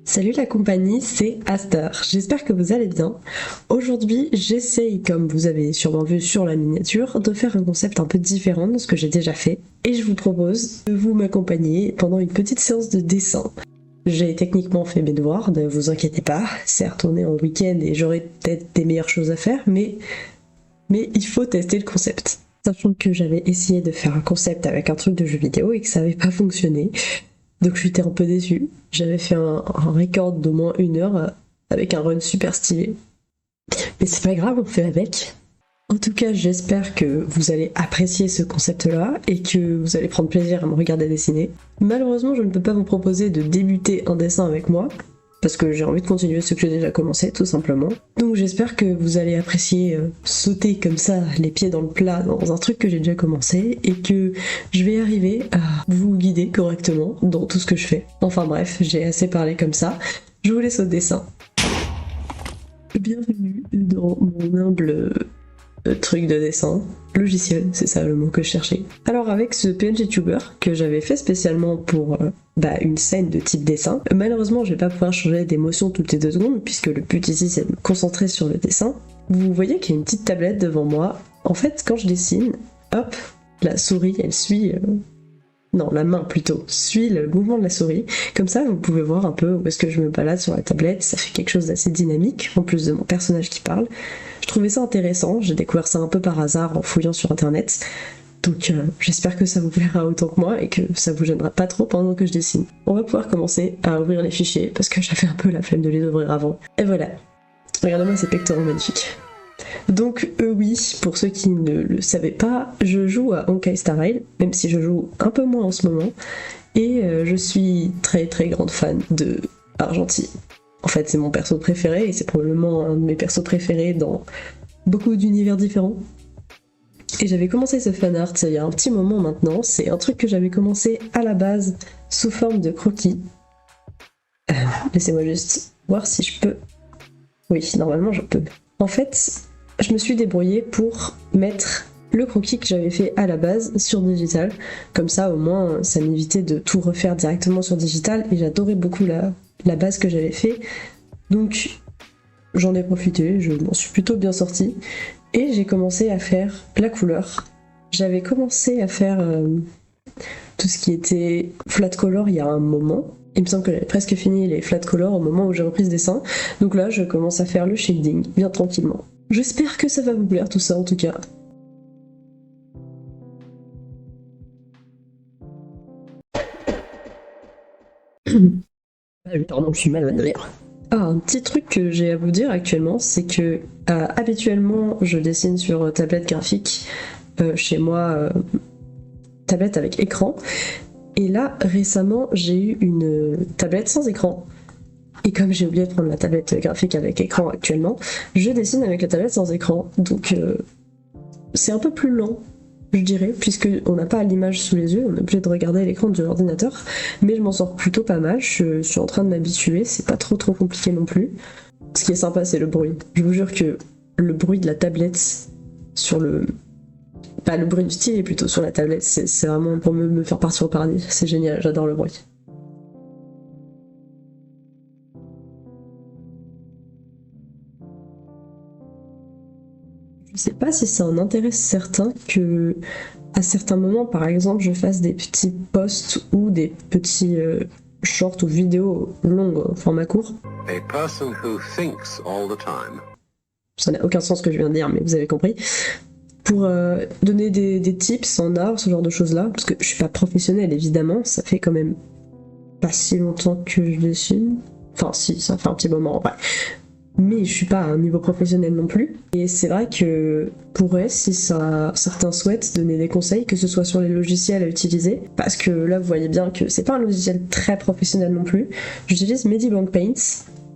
Salut la compagnie, c'est Astar. J'espère que vous allez bien. Aujourd'hui, j'essaye, comme vous avez sûrement vu sur la miniature, de faire un concept un peu différent de ce que j'ai déjà fait. Et je vous propose de vous m'accompagner pendant une petite séance de dessin. J'ai techniquement fait mes devoirs, ne vous inquiétez pas. Certes, on est en week-end et j'aurai peut-être des meilleures choses à faire, mais il faut tester le concept. Sachant que j'avais essayé de faire un concept avec un truc de jeu vidéo et que ça n'avait pas fonctionné. Donc j'étais un peu déçue. J'avais fait un record d'au moins 1 heure avec un run super stylé. Mais c'est pas grave, on fait avec. En tout cas, j'espère que vous allez apprécier ce concept-là et que vous allez prendre plaisir à me regarder dessiner. Malheureusement, je ne peux pas vous proposer de débuter un dessin avec moi, parce que j'ai envie de continuer ce que j'ai déjà commencé, tout simplement. Donc j'espère que vous allez apprécier sauter comme ça, les pieds dans le plat, dans un truc que j'ai déjà commencé, et que je vais arriver à vous guider correctement dans tout ce que je fais. Enfin bref, j'ai assez parlé comme ça. Je vous laisse au dessin. Bienvenue dans mon humble truc de dessin. Logiciel, c'est ça le mot que je cherchais. Alors avec ce PNG Tuber que j'avais fait spécialement pour une scène de type dessin, malheureusement je vais pas pouvoir changer d'émotion toutes les 2 secondes puisque le but ici c'est de me concentrer sur le dessin. Vous voyez qu'il y a une petite tablette devant moi. En fait quand je dessine, hop, la souris elle suit... Non, la main plutôt, suit le mouvement de la souris. Comme ça, vous pouvez voir un peu où est-ce que je me balade sur la tablette. Ça fait quelque chose d'assez dynamique, en plus de mon personnage qui parle. Je trouvais ça intéressant, j'ai découvert ça un peu par hasard en fouillant sur internet. Donc j'espère que ça vous plaira autant que moi et que ça vous gênera pas trop pendant que je dessine. On va pouvoir commencer à ouvrir les fichiers parce que j'avais un peu la flemme de les ouvrir avant. Et voilà. Regardez-moi ces pectoraux magnifiques. Donc oui, pour ceux qui ne le savaient pas, je joue à Honkai Star Rail, même si je joue un peu moins en ce moment, et je suis très très grande fan de Argenti. En fait, c'est mon perso préféré, et c'est probablement un de mes persos préférés dans beaucoup d'univers différents. Et j'avais commencé ce fanart il y a un petit moment maintenant, c'est un truc que j'avais commencé à la base sous forme de croquis. Laissez-moi juste voir si je peux... Oui, normalement je peux. En fait, je me suis débrouillée pour mettre le croquis que j'avais fait à la base sur digital. Comme ça, au moins, ça m'évitait de tout refaire directement sur digital. Et j'adorais beaucoup la base que j'avais fait. Donc, j'en ai profité, je m'en suis plutôt bien sortie. Et j'ai commencé à faire la couleur. J'avais commencé à faire tout ce qui était flat color il y a un moment. Il me semble que j'avais presque fini les flat color au moment où j'ai repris ce dessin. Donc là, je commence à faire le shading, bien tranquillement. J'espère que ça va vous plaire tout ça en tout cas. Pardon, je suis mal à l'air. Ah, un petit truc que j'ai à vous dire actuellement, c'est que habituellement je dessine sur tablette graphique chez moi, tablette avec écran. Et là, récemment, j'ai eu une tablette sans écran. Et comme j'ai oublié de prendre la tablette graphique avec écran actuellement, je dessine avec la tablette sans écran. Donc c'est un peu plus lent, je dirais, puisqu'on n'a pas l'image sous les yeux, on est obligé de regarder l'écran de l'ordinateur. Mais je m'en sors plutôt pas mal, je suis en train de m'habituer, c'est pas trop compliqué non plus. Ce qui est sympa, c'est le bruit. Je vous jure que le bruit de la tablette sur le... Pas le bruit du stylet plutôt sur la tablette, c'est vraiment pour me faire partir au paradis. C'est génial, j'adore le bruit. Je sais pas si ça en intéresse certains que, à certains moments, par exemple, je fasse des petits posts ou des petits shorts ou vidéos longues au format court. A person who thinks all the time. Ça n'a aucun sens ce que je viens de dire, mais vous avez compris. Pour donner des tips en art, ce genre de choses-là, parce que je suis pas professionnelle évidemment, ça fait quand même pas si longtemps que je dessine. Enfin si, ça fait un petit moment en vrai. Mais je suis pas à un niveau professionnel non plus. Et c'est vrai que pourrait, si certains souhaitent donner des conseils, que ce soit sur les logiciels à utiliser, parce que là vous voyez bien que c'est pas un logiciel très professionnel non plus. J'utilise Mediblank Paint.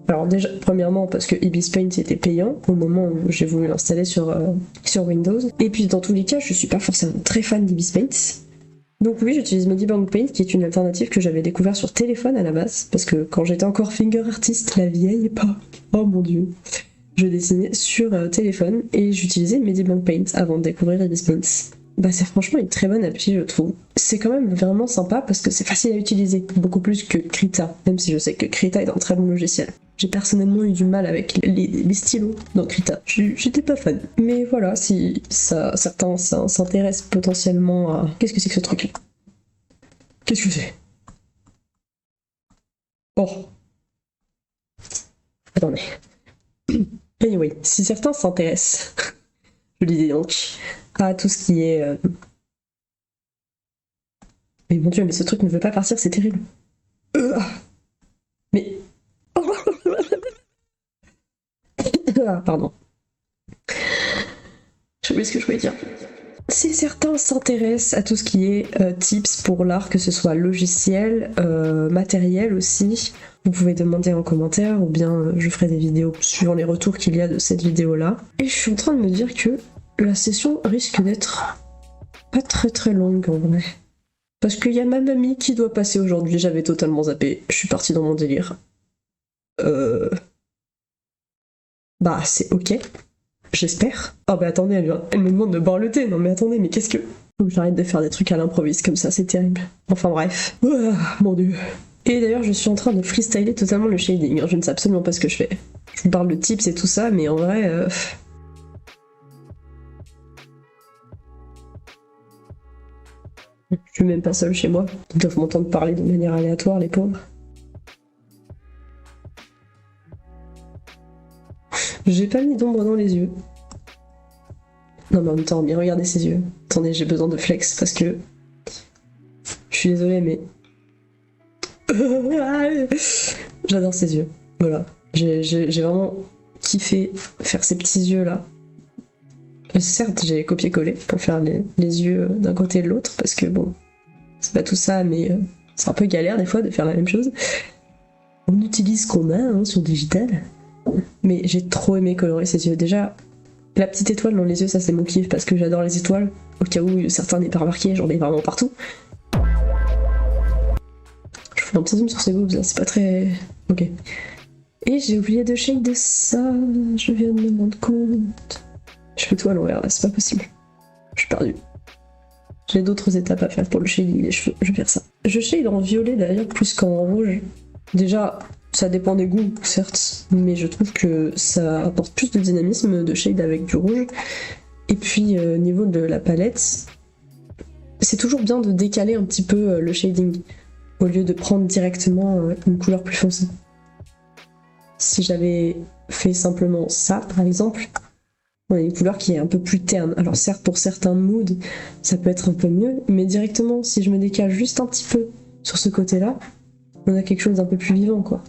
Alors déjà, premièrement parce que Ibis Paint était payant au moment où j'ai voulu l'installer sur Windows. Et puis dans tous les cas, je suis pas forcément très fan d'Ibis Paint. Donc oui, j'utilise Mediblank Paint, qui est une alternative que j'avais découvert sur téléphone à la base, parce que quand j'étais encore finger artist, la vieille époque, oh mon dieu, je dessinais sur téléphone et j'utilisais Mediblank Paint avant de découvrir Ibis Paint. bah c'est franchement une très bonne appli, je trouve. C'est quand même vraiment sympa parce que c'est facile à utiliser, beaucoup plus que Krita, même si je sais que Krita est un très bon logiciel. J'ai personnellement eu du mal avec les stylos dans Krita. J'étais pas fan. Mais voilà, si certains s'intéressent potentiellement à... Qu'est-ce que c'est que ce truc? Qu'est-ce que c'est? Oh. Attendez. Anyway, si certains s'intéressent, je disais donc, à tout ce qui est... Mais mon dieu, mais ce truc ne veut pas partir, c'est terrible. Mais... Ah, pardon. J'ai oublié ce que je voulais dire. Si certains s'intéressent à tout ce qui est tips pour l'art, que ce soit logiciel, matériel aussi, vous pouvez demander en commentaire ou bien je ferai des vidéos suivant les retours qu'il y a de cette vidéo-là. Et je suis en train de me dire que la session risque d'être pas très longue en vrai. Parce qu'il y a ma mamie qui doit passer aujourd'hui, j'avais totalement zappé, je suis partie dans mon délire. Bah c'est ok. J'espère. Oh bah attendez, elle me demande de boire le thé. Non mais attendez, mais qu'est-ce que... Faut que j'arrête de faire des trucs à l'improviste comme ça, c'est terrible. Enfin bref. Mon dieu. Et d'ailleurs, je suis en train de freestyler totalement le shading. Je ne sais absolument pas ce que je fais. Je vous parle de tips et tout ça, mais en vrai... Je suis même pas seule chez moi. Ils doivent m'entendre parler de manière aléatoire, les pauvres. J'ai pas mis d'ombre dans les yeux. Non mais en même temps, bien regardez ses yeux. Attendez, j'ai besoin de flex parce que... Je suis désolée mais... J'adore ses yeux. Voilà. J'ai vraiment kiffé faire ces petits yeux là. Certes, j'ai copié-collé pour faire les yeux d'un côté et de l'autre parce que bon, c'est pas tout ça mais c'est un peu galère des fois de faire la même chose. On utilise ce qu'on a hein, sur digital. Mais j'ai trop aimé colorer ses yeux. Déjà, la petite étoile dans les yeux, ça c'est mon kiff parce que j'adore les étoiles. Au cas où certains n'aient pas remarqué, j'en ai vraiment partout. Je fais un petit zoom sur ses boobs, là, c'est pas très... Ok. Et j'ai oublié de shake de ça, je viens de me rendre compte. Je fais tout à l'envers là, c'est pas possible. Je suis perdue. J'ai d'autres étapes à faire pour le shading des cheveux, je vais faire ça. Je shade en violet d'ailleurs plus qu'en rouge. Déjà, ça dépend des goûts, certes, mais je trouve que ça apporte plus de dynamisme de shade avec du rouge. Et puis, au niveau de la palette, c'est toujours bien de décaler un petit peu le shading, au lieu de prendre directement une couleur plus foncée. Si j'avais fait simplement ça, par exemple, on a une couleur qui est un peu plus terne. Alors certes, pour certains moods, ça peut être un peu mieux, mais directement, si je me décale juste un petit peu sur ce côté-là, on a quelque chose d'un peu plus vivant, quoi.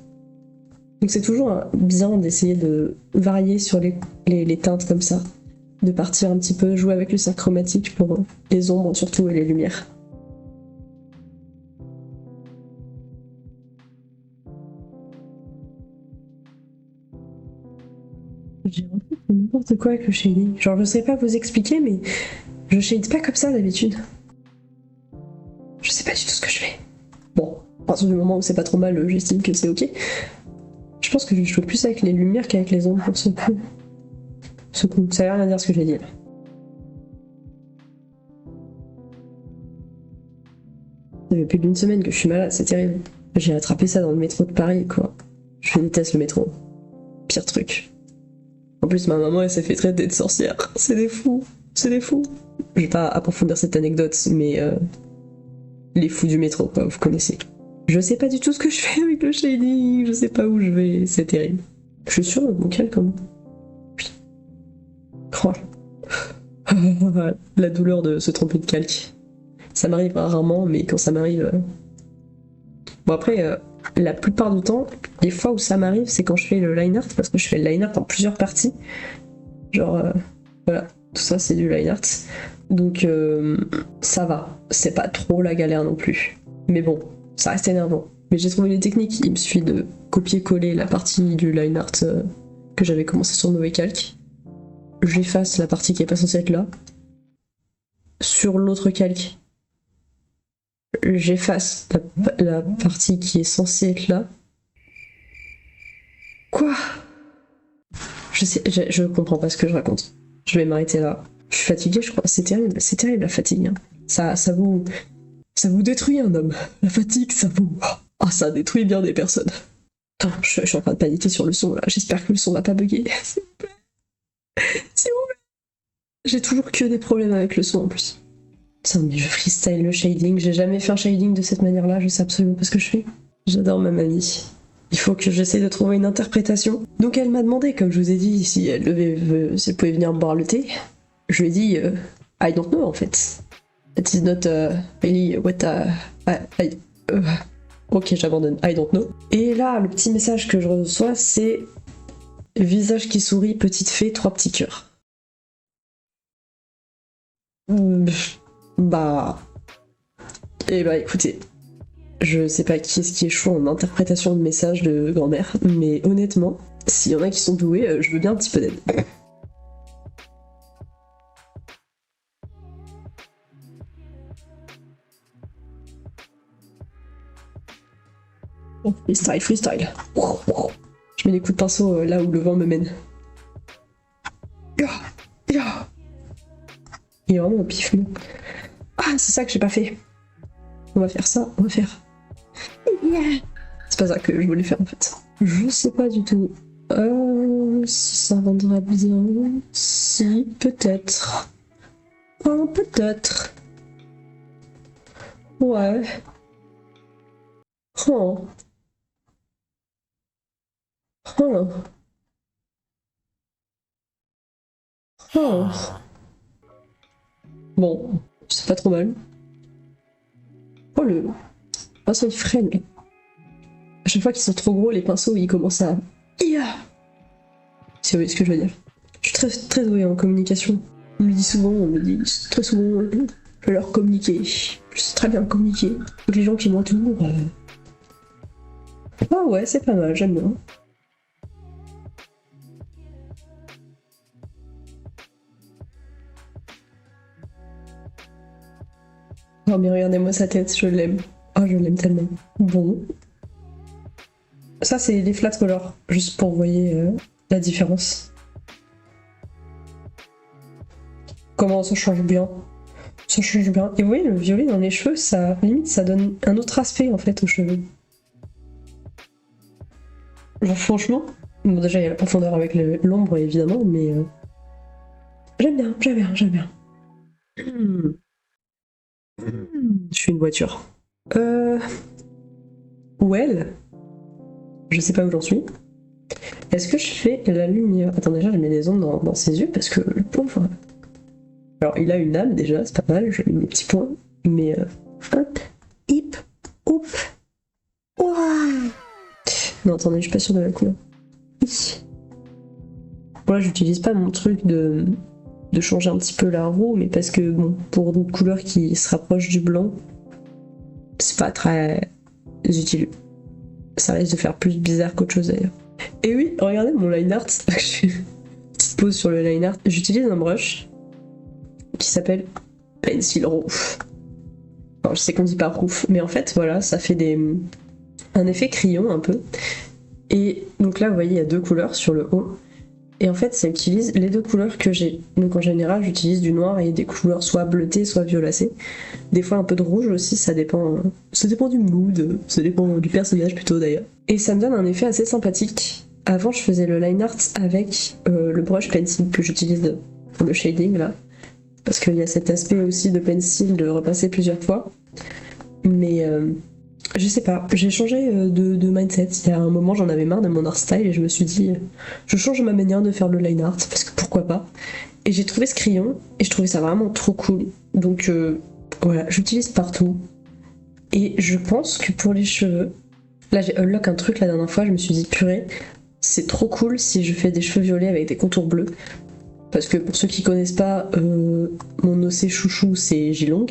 Donc c'est toujours bien d'essayer de varier sur les teintes comme ça, de partir un petit peu, jouer avec le cercle chromatique pour les ombres surtout et les lumières. J'ai refait n'importe quoi avec le shading. Genre je sais pas vous expliquer mais je shade pas comme ça d'habitude. Je sais pas du tout ce que je fais. Bon, à partir du moment où c'est pas trop mal, j'estime que c'est ok. Je pense que je joue plus avec les lumières qu'avec les ombres pour ce coup. Ça veut rien dire ce que j'ai dit là. Ça fait plus d'une semaine que je suis malade, c'est terrible. J'ai attrapé ça dans le métro de Paris, quoi. Je déteste le métro. Pire truc. En plus, ma maman, elle s'est fait traiter de sorcière. C'est des fous. C'est des fous. Je vais pas approfondir cette anecdote, mais les fous du métro, quoi, vous connaissez. Je sais pas du tout ce que je fais avec le shading, je sais pas où je vais, c'est terrible. Je suis sûre de mon calque, quand même. Oui. Oh. La douleur de se tromper de calque. Ça m'arrive rarement, mais quand ça m'arrive... Bon après, la plupart du temps, les fois où ça m'arrive, c'est quand je fais le line art, parce que je fais le line art en plusieurs parties. Genre, voilà, tout ça c'est du line art. Donc ça va, c'est pas trop la galère non plus. Mais bon, ça reste énervant. Mais j'ai trouvé les techniques, il me suffit de copier-coller la partie du line art que j'avais commencé sur Mauvais Calque. J'efface la partie qui est pas censée être là. Sur l'autre calque, j'efface la partie qui est censée être là. Quoi? Je comprends pas ce que je raconte. Je vais m'arrêter là. Je suis fatiguée, je crois. C'est terrible la fatigue. Hein. Ça vous détruit un homme. La fatigue, ça détruit bien des personnes. Attends, je suis en train de paniquer sur le son là. J'espère que le son va pas bugger. S'il vous plaît. S'il vous plaît. J'ai toujours que des problèmes avec le son en plus. Putain, mais je freestyle le shading. J'ai jamais fait un shading de cette manière-là. Je sais absolument pas ce que je fais. J'adore ma mamie. Il faut que j'essaie de trouver une interprétation. Donc elle m'a demandé, comme je vous ai dit, si elle pouvait venir boire le thé. Je lui ai dit, I don't know en fait. It is not really what ok, j'abandonne, I don't know. Et là, le petit message que je reçois, c'est visage qui sourit, petite fée, 3 petits cœurs. Bah... Eh bah écoutez, je sais pas qui est-ce qui est chaud en interprétation de messages de grand-mère, mais honnêtement, s'il y en a qui sont doués, je veux bien un petit peu d'aide. Freestyle. Je mets des coups de pinceau là où le vent me mène. Il est vraiment au pif. Ah, c'est ça que j'ai pas fait. On va faire ça, on va faire. C'est pas ça que je voulais faire en fait. Je sais pas du tout. Si ça rendra bien. Si, peut-être. Oh, peut-être. Ouais. Oh. Oh. Oh. Bon, c'est pas trop mal. Oh le pinceau il freine. À chaque fois qu'ils sont trop gros, les pinceaux ils commencent à... Si vous voyez ce que je veux dire. Je suis très, très douée en communication. On me dit très souvent, je vais leur communiquer. Je sais très bien communiquer avec les gens qui m'entourent. Ah ouais, c'est pas mal, j'aime bien. Oh mais regardez-moi sa tête, je l'aime. Oh je l'aime tellement. Bon. Ça c'est les flat colors, juste pour vous voyez la différence. Comment ça change bien. Ça change bien. Et vous voyez le violet dans les cheveux, ça limite ça donne un autre aspect en fait aux cheveux. Genre franchement, bon déjà il y a la profondeur avec l'ombre évidemment, mais j'aime bien. Je suis une voiture. Well, je sais pas où j'en suis. Est-ce que je fais la lumière? Attends, déjà je mets des ondes dans ses yeux parce que le pauvre. Alors il a une âme déjà, c'est pas mal, je mets mes petits points. Mais hop, hip, hop. Ouah. Non, attendez, je suis pas sûre de la couleur. Bon là j'utilise pas mon truc de changer un petit peu la roue, mais parce que bon, pour une couleur qui se rapproche du blanc, c'est pas très utile. Ça risque de faire plus bizarre qu'autre chose d'ailleurs. Et oui, regardez mon line art, petite pause sur le line art, j'utilise un brush qui s'appelle Pencil Roof. Alors je sais qu'on dit pas roof, mais en fait voilà, ça fait un effet crayon un peu. Et donc là vous voyez il y a 2 couleurs sur le haut. Et en fait ça utilise les 2 couleurs que j'ai. Donc en général j'utilise du noir et des couleurs soit bleutées soit violacées. Des fois un peu de rouge aussi, ça dépend du mood, ça dépend du personnage plutôt d'ailleurs. Et ça me donne un effet assez sympathique. Avant je faisais le line art avec le brush pencil que j'utilise pour le shading là. Parce qu'il y a cet aspect aussi de pencil de repasser plusieurs fois. Mais je sais pas, j'ai changé de mindset. Il y a un moment j'en avais marre de mon art style et je me suis dit je change ma manière de faire le line art parce que pourquoi pas. Et j'ai trouvé ce crayon et je trouvais ça vraiment trop cool. Donc voilà, j'utilise partout. Et je pense que pour les cheveux, là j'ai unlock un truc la dernière fois, je me suis dit purée, c'est trop cool si je fais des cheveux violets avec des contours bleus. Parce que pour ceux qui connaissent pas, mon OC chouchou c'est Jilong.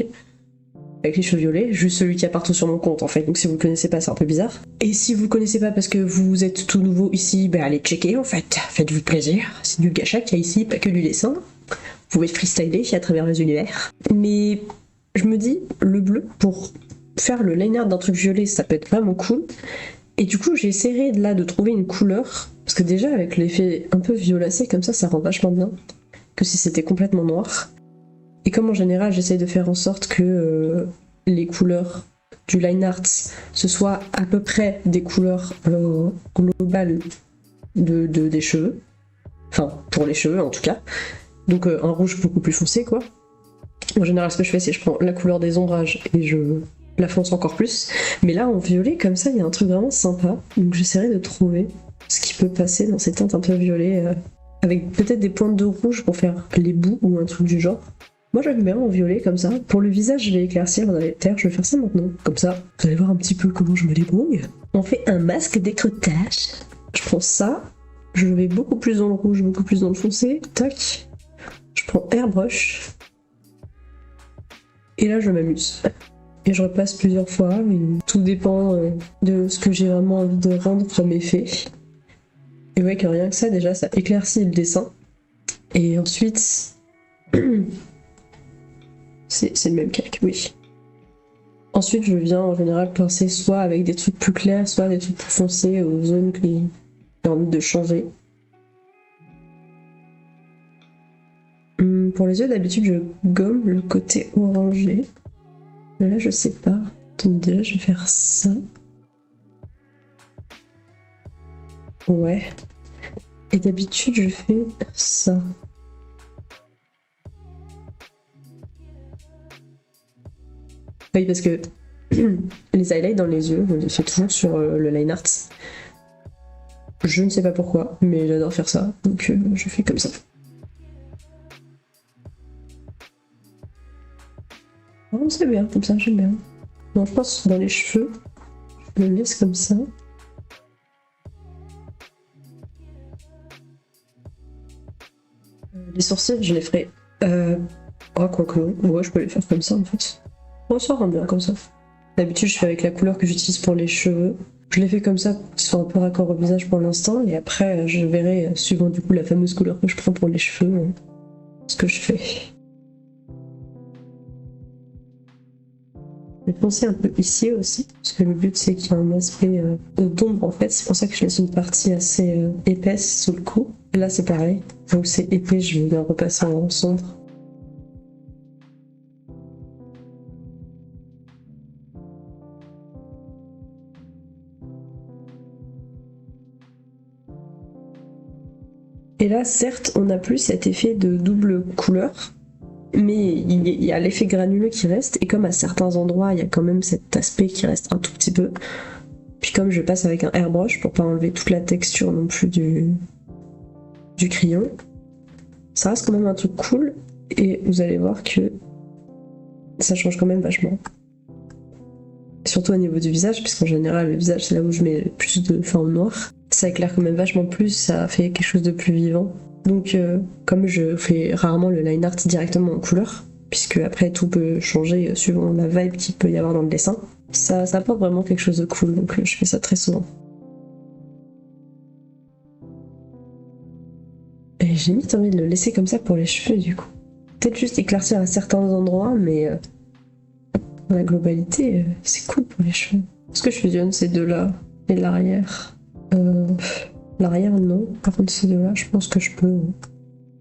Avec les cheveux violets, juste celui qui a partout sur mon compte en fait, donc si vous le connaissez pas c'est un peu bizarre. Et si vous le connaissez pas parce que vous êtes tout nouveau ici, ben allez checker en fait, faites-vous plaisir, c'est du gacha qu'il y a ici, pas que du dessin. Vous pouvez freestyler à travers les univers. Mais je me dis, le bleu, pour faire le line art d'un truc violet, ça peut être vraiment cool. Et du coup j'ai essayé là de trouver une couleur, parce que déjà avec l'effet un peu violacé comme ça rend vachement bien. que si c'était complètement noir. Et comme en général j'essaye de faire en sorte que les couleurs du line art ce soit à peu près des couleurs globales des cheveux, enfin pour les cheveux en tout cas, donc un rouge beaucoup plus foncé quoi. En général ce que je fais c'est que je prends la couleur des ombrages et je la fonce encore plus, mais là en violet comme ça il y a un truc vraiment sympa, donc j'essaierai de trouver ce qui peut passer dans ces teintes un peu violet avec peut-être des pointes de rouge pour faire les bouts ou un truc du genre. Moi j'aime bien en violet comme ça. Pour le visage je vais éclaircir dans les terres, je vais faire ça maintenant. Comme ça, vous allez voir un petit peu comment je me débrouille. On fait un masque d'écreutage. Je prends ça, je vais beaucoup plus dans le rouge, beaucoup plus dans le foncé. Tac. Je prends airbrush. Et là je m'amuse. Et je repasse plusieurs fois, et tout dépend de ce que j'ai vraiment envie de rendre comme effet. Et ouais que rien que ça déjà ça éclaircit le dessin. Et ensuite... C'est le même calque, oui. Ensuite, je viens en général pincer soit avec des trucs plus clairs, soit des trucs plus foncés aux zones que j'ai envie de changer. Pour les yeux, d'habitude, je gomme le côté orangé. Mais là, je sais pas. Attendez, déjà, je vais faire ça. Ouais. Et d'habitude, je fais ça. Oui, parce que les highlights dans les yeux, je les fais toujours sur le line art. Je ne sais pas pourquoi, mais j'adore faire ça, donc je fais comme ça. Oh, c'est bien, comme ça, j'aime bien. Non, je pense que dans les cheveux, je le laisse comme ça. Les sourcils, je les ferai... Oh, quoi que non. Ouais, je peux les faire comme ça, en fait. Oh, ça rend bien comme ça. D'habitude, je fais avec la couleur que j'utilise pour les cheveux. Je les fais comme ça pour qu'ils soient un peu raccord au visage pour l'instant. Et après, je verrai, suivant du coup la fameuse couleur que je prends pour les cheveux, ce que je fais. Je vais penser un peu ici aussi, parce que le but c'est qu'il y ait un aspect d'ombre en fait. C'est pour ça que je laisse une partie assez épaisse sous le cou. Et là, c'est pareil. Là où c'est épais, je vais bien repasser en sombre. Et là, certes, on n'a plus cet effet de double couleur, mais il y a l'effet granuleux qui reste, et comme à certains endroits, il y a quand même cet aspect qui reste un tout petit peu. Puis comme je passe avec un airbrush pour pas enlever toute la texture non plus du crayon, ça reste quand même un truc cool, et vous allez voir que ça change quand même vachement. Surtout au niveau du visage, puisqu'en général, le visage, c'est là où je mets plus de forme noire. Ça éclaire quand même vachement plus, ça fait quelque chose de plus vivant. Donc comme je fais rarement le line art directement en couleur, puisque après tout peut changer suivant la vibe qu'il peut y avoir dans le dessin, ça apporte vraiment quelque chose de cool, donc je fais ça très souvent. Et j'ai limite envie de le laisser comme ça pour les cheveux du coup. Peut-être juste éclaircir à certains endroits, mais dans la globalité, c'est cool pour les cheveux. Est-ce que je fusionne ces deux-là et l'arrière? L'arrière non, par contre ces deux là je pense que je peux.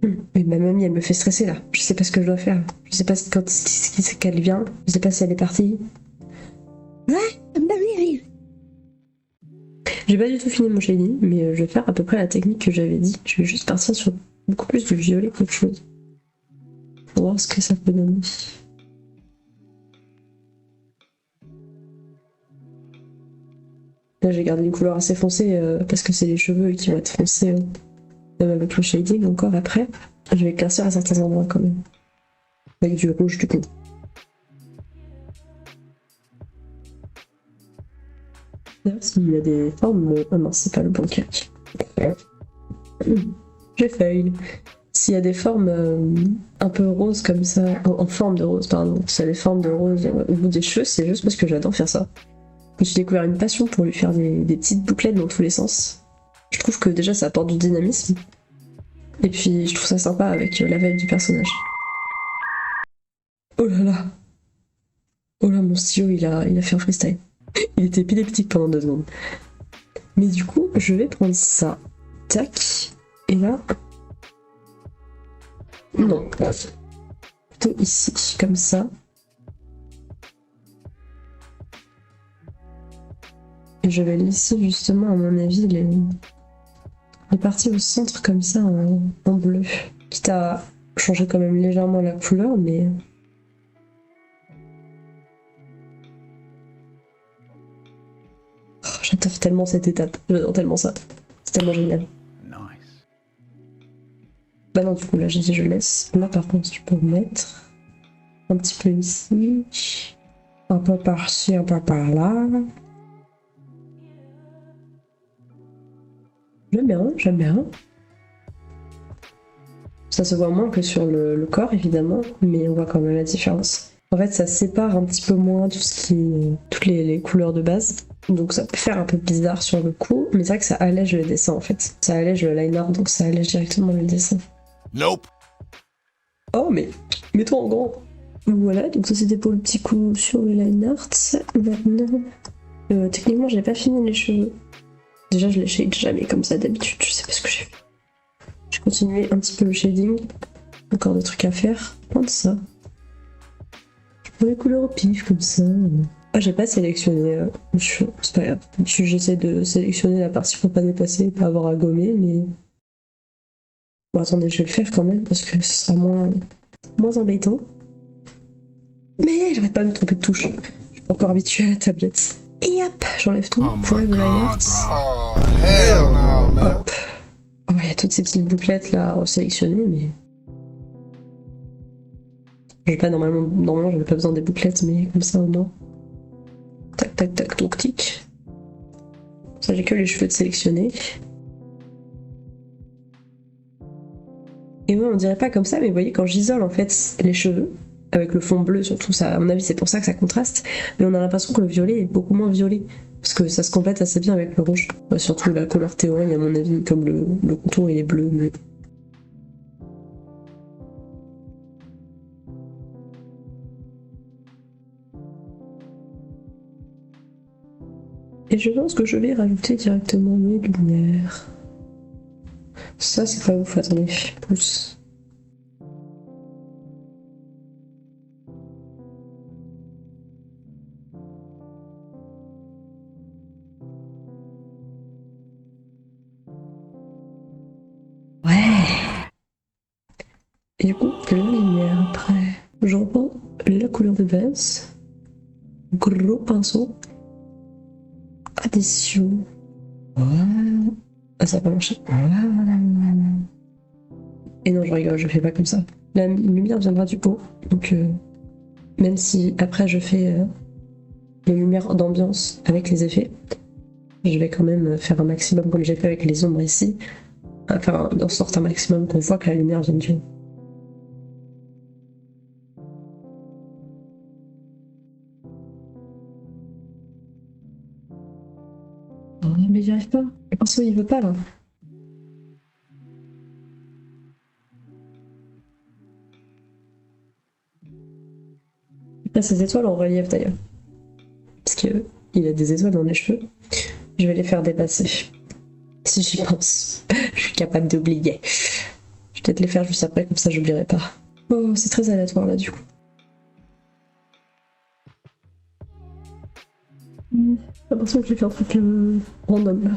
Mais ma mamie elle me fait stresser là, je sais pas ce que je dois faire, je sais pas quand c'est qu'elle vient, je sais pas si elle est partie. J'ai pas du tout fini mon shading, mais je vais faire à peu près la technique que j'avais dit, je vais juste partir sur beaucoup plus du violet qu'autre chose. Pour voir ce que ça peut donner. Là j'ai gardé une couleur assez foncée parce que c'est les cheveux qui vont être foncés, même avec le shading encore après. Je vais éclaircir à certains endroits quand même. Avec du rouge du coup. D'ailleurs s'il y a des formes... Ah non c'est pas le bon calque. J'ai fail. S'il y a des formes un peu roses comme ça, en forme de rose pardon, s'il y a des formes de rose au bout des cheveux, c'est juste parce que j'adore faire ça. Je me suis découvert une passion pour lui faire des petites bouclettes dans tous les sens. Je trouve que déjà ça apporte du dynamisme. Et puis je trouve ça sympa avec la vibe du personnage. Oh là là! Oh là, mon stylo il a fait un freestyle. Il était épileptique pendant 2 secondes. Mais du coup, je vais prendre ça. Tac. Et là... Non. Plutôt ici, comme ça. Et je vais laisser justement, à mon avis, les parties au centre comme ça en bleu. Quitte à changer quand même légèrement la couleur, mais... Oh, j'adore tellement cette étape, j'adore tellement ça. C'est tellement génial. Nice. Bah non, du coup, là, j'ai dit je laisse. Là, par contre, je peux mettre un petit peu ici, un peu par-ci, un peu par-là. J'aime bien, j'aime bien. Ça se voit moins que sur le corps, évidemment, mais on voit quand même la différence. En fait, ça sépare un petit peu moins tout ce qui, toutes les couleurs de base. Donc ça peut faire un peu bizarre sur le coup, mais c'est vrai que ça allège le dessin, en fait. Ça allège le line art, donc ça allège directement le dessin. Nope. Oh, mais mets-toi en grand. Voilà, donc ça c'était pour le petit coup sur le line art. Maintenant, techniquement, j'ai pas fini les cheveux. Déjà, je les shade jamais comme ça d'habitude, je sais pas ce que j'ai fait. J'ai continué un petit peu le shading. Encore des trucs à faire. Plein de ça. Je prends les couleurs au pif comme ça. Ah, j'ai pas sélectionné les cheveux, c'est pas grave. J'essaie de sélectionner la partie pour pas dépasser, pas avoir à gommer, mais. Bon, attendez, je vais le faire quand même parce que ce sera moins embêtant. Mais j'arrête pas de me tromper de touche. Je suis pas encore habituée à la tablette. Et hop, j'enlève tout. J'enlève le line art. Oh, hell no, man. Hop. Oh, il y a toutes ces petites bouclettes là à sélectionner, mais. J'ai pas normalement j'avais pas besoin des bouclettes, mais comme ça au moins. Tac tac tac, donc tic. Ça j'ai que les cheveux de sélectionner. Et moi on dirait pas comme ça, mais vous voyez quand j'isole en fait les cheveux, avec le fond bleu surtout, ça, à mon avis c'est pour ça que ça contraste, mais on a l'impression que le violet est beaucoup moins violet. Parce que ça se complète assez bien avec le rouge. Ouais, surtout la couleur théorie à mon avis, comme le contour il est bleu, mais. Et je pense que je vais rajouter directement mes lumières. Ça c'est pas ouf, attendez, pouce. Ouais. Et du coup, la lumière après. Je reprends la couleur de base. Gros pinceau. Addition. Voilà. Ah, ça va pas marcher. Voilà. Et non, je rigole, je fais pas comme ça. La lumière viendra du haut. Donc, même si après je fais les lumières d'ambiance avec les effets, je vais quand même faire un maximum comme j'ai fait avec les ombres ici. Enfin, en sorte un maximum qu'on voit que la lumière vient du haut. Oh, mais j'y arrive pas. Le pinceau il veut pas là. Là, ces étoiles en relief d'ailleurs. Parce que il a des étoiles dans les cheveux. Je vais les faire dépasser. Si j'y pense. Je suis capable d'oublier. Je vais peut-être les faire juste après, comme ça j'oublierai pas. Oh, c'est très aléatoire là du coup. J'ai l'impression que j'ai fait un truc random là.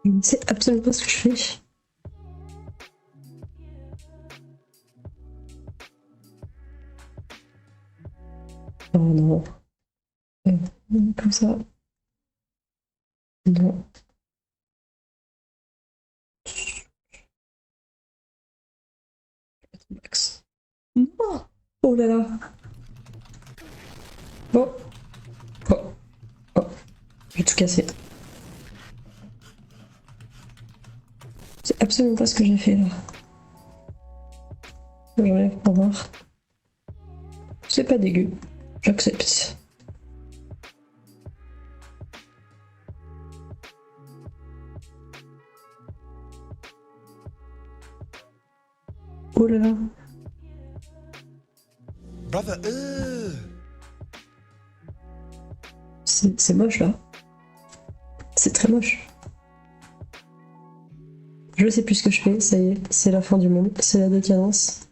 Je ne sais absolument pas ce que je fais. Oh non. Comme ça. Non. Max. Non. Oh là là. Bon. Oh. Oh. J'ai tout cassé. C'est absolument pas ce que j'ai fait là. J'enlève pour voir. C'est pas dégueu. J'accepte. Oh là là. Brother, C'est moche là. C'est très moche. Je sais plus ce que je fais, ça y est, c'est la fin du monde, c'est la décadence.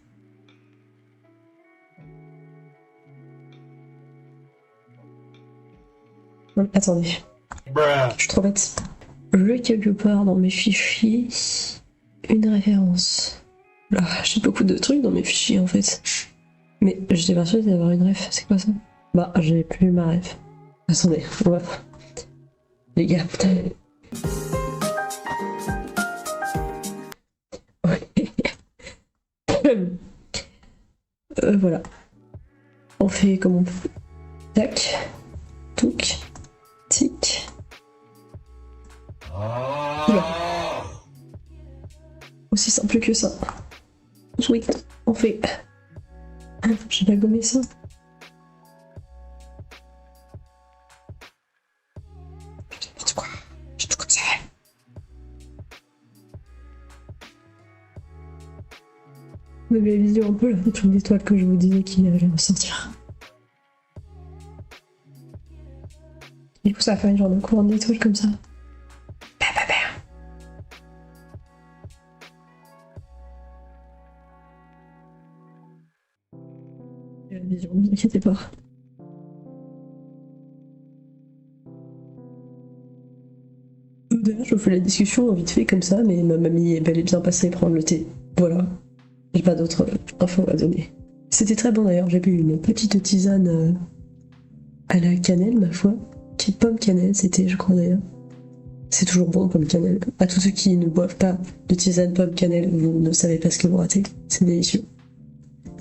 Non, attendez, je suis trop bête. J'ai quelque part dans mes fichiers une référence. Là, j'ai beaucoup de trucs dans mes fichiers en fait. Mais j'étais persuadée d'avoir une ref, c'est quoi ça? Bah, j'ai plus ma ref. Attendez, on va... Les gars, voilà. On fait comme on peut. Tac. Touc. Tic. Oula. Aussi simple que ça. Oui, on fait... J'ai pas gommé ça. N'importe quoi. J'ai tout comme ça. Vous avez la vision un peu la photo d'étoile que je vous disais qu'il allait ressortir. Du coup, ça va faire une genre de courant d'étoiles comme ça. J'ai la vision, ne vous inquiétez pas. D'ailleurs, je vous fais la discussion vite fait comme ça, mais ma mamie est bel et bien passée prendre le thé. Voilà. J'ai pas d'autres infos à donner. C'était très bon d'ailleurs, j'ai bu une petite tisane à la cannelle, ma foi. Petite pomme cannelle, c'était, je crois d'ailleurs. C'est toujours bon comme cannelle. À tous ceux qui ne boivent pas de tisane pomme cannelle, vous ne savez pas ce que vous ratez. C'est délicieux.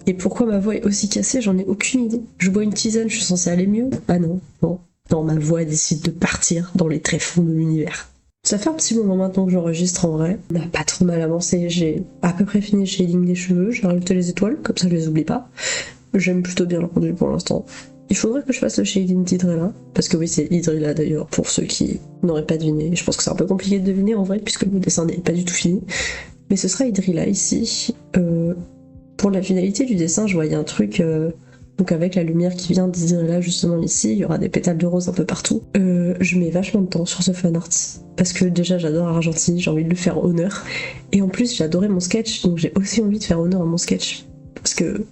Et pourquoi ma voix est aussi cassée, j'en ai aucune idée. Je bois une tisane, je suis censée aller mieux? Ah non, bon. Non, ma voix décide de partir dans les tréfonds de l'univers. Ça fait un petit moment maintenant que j'enregistre en vrai. On n'a pas trop mal avancé, j'ai à peu près fini le shading des cheveux, j'ai rajouté les étoiles, comme ça je les oublie pas. J'aime plutôt bien le rendu pour l'instant. Il faudrait que je fasse le shading d'Hydrilla, parce que oui c'est Hydrilla d'ailleurs, pour ceux qui n'auraient pas deviné. Je pense que c'est un peu compliqué de deviner en vrai, puisque le dessin n'est pas du tout fini. Mais ce sera Hydrilla ici. Pour la finalité du dessin, je voyais un truc... Donc avec la lumière qui vient d'Hydrilla justement ici, il y aura des pétales de rose un peu partout. Je mets vachement de temps sur ce fan art, parce que déjà j'adore Argentine, j'ai envie de lui faire honneur. Et en plus j'ai adoré mon sketch, donc j'ai aussi envie de faire honneur à mon sketch. Parce que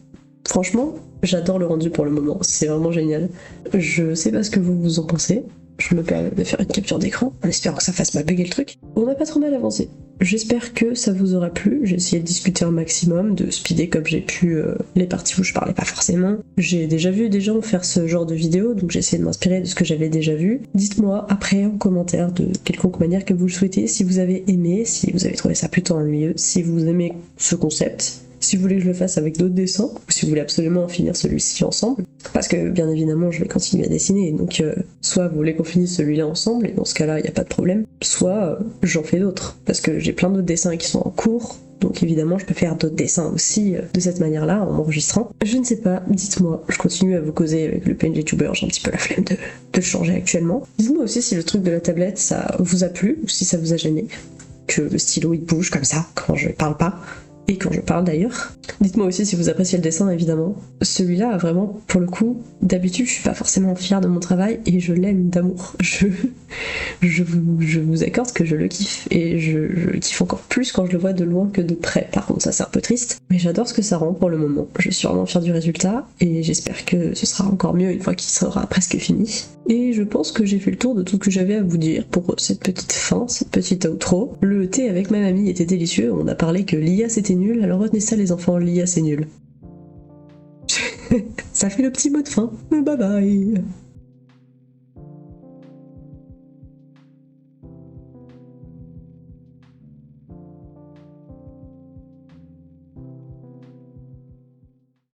franchement, j'adore le rendu pour le moment, c'est vraiment génial. Je sais pas ce que vous en pensez, je me permets de faire une capture d'écran, en espérant que ça fasse mal bugger le truc. On n'a pas trop mal avancé. J'espère que ça vous aura plu, j'ai essayé de discuter un maximum, de speeder comme j'ai pu les parties où je parlais pas forcément. J'ai déjà vu des gens faire ce genre de vidéo, donc j'ai essayé de m'inspirer de ce que j'avais déjà vu. Dites-moi après en commentaire de quelconque manière que vous le souhaitez, si vous avez aimé, si vous avez trouvé ça plutôt ennuyeux, si vous aimez ce concept, si vous voulez que je le fasse avec d'autres dessins, ou si vous voulez absolument finir celui-ci ensemble, parce que bien évidemment je vais continuer à dessiner, donc soit vous voulez qu'on finisse celui-là ensemble, et dans ce cas-là il n'y a pas de problème, soit j'en fais d'autres, parce que j'ai plein d'autres dessins qui sont en cours, donc évidemment je peux faire d'autres dessins aussi de cette manière-là, en m'enregistrant. Je ne sais pas, dites-moi, je continue à vous causer avec le PNGtuber, j'ai un petit peu la flemme de le changer actuellement. Dites-moi aussi si le truc de la tablette ça vous a plu, ou si ça vous a gêné, que le stylo il bouge comme ça quand je parle pas. Et quand je parle d'ailleurs. Dites-moi aussi si vous appréciez le dessin évidemment. Celui-là, vraiment, pour le coup, d'habitude je suis pas forcément fière de mon travail et je l'aime d'amour. Je vous accorde que je le kiffe et je kiffe encore plus quand je le vois de loin que de près. Par contre ça c'est un peu triste, mais j'adore ce que ça rend pour le moment. Je suis vraiment fière du résultat et j'espère que ce sera encore mieux une fois qu'il sera presque fini. Et je pense que j'ai fait le tour de tout ce que j'avais à vous dire pour cette petite fin, cette petite outro. Le thé avec ma mamie était délicieux, on a parlé que l'IA c'était nul, alors retenez ça les enfants, l'IA c'est nul. Ça fait le petit mot de fin. Bye bye.